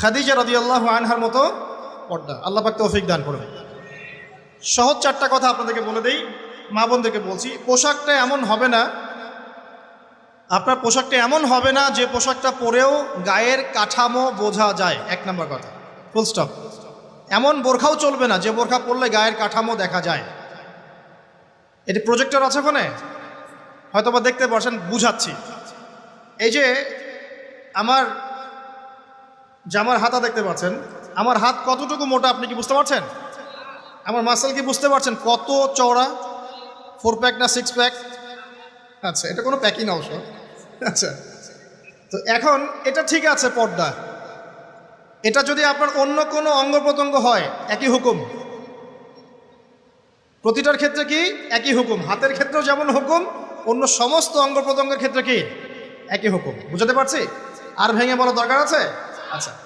খাদিজা রাদিয়াল্লাহু আনহার মতো পর্দা। আল্লাহ পাক তৌফিক দান করুন। সহজ চারটা কথা আপনাদেরকে বলে দেই, মা বোনদেরকে বলছি। পোশাকটা এমন হবে না, আপনার পোশাকটা এমন হবে না যে পোশাকটা পরেও গায়ের কাঠামো বোঝা যায়। এক নম্বর কথা, ফুল স্টপ। এমন বোরখাও চলবে না যে বোরখা পরলে গায়ের কাঠামো দেখা যায়। এটি প্রজেক্টর আছে ওখানে, হয়তো বা দেখতে পারছেন, বুঝাচ্ছি। এই যে আমার জামার হাতা দেখতে পাচ্ছেন, আমার হাত কতটুকু মোটা আপনি কি বুঝতে পারছেন? আমার মাসেল কি বুঝতে পারছেন কত চওড়া? 4 প্যাক না 6 প্যাক? আচ্ছা, এটা কোনো প্যাকই না অবশ্য। আচ্ছা, তো এখন এটা ঠিক আছে পর্দা। এটা যদি আপনার অন্য কোনো অঙ্গ প্রত্যঙ্গ হয় একই হুকুম। প্রতিটার ক্ষেত্রে কি একই হুকুম। হাতের ক্ষেত্রেও যেমন হুকুম, অন্য সমস্ত অঙ্গ প্রত্যঙ্গের ক্ষেত্রে কি একই হুকুম। বুঝাতে পারছি? আর ভেঙে বলার দরকার আছে? আচ্ছা।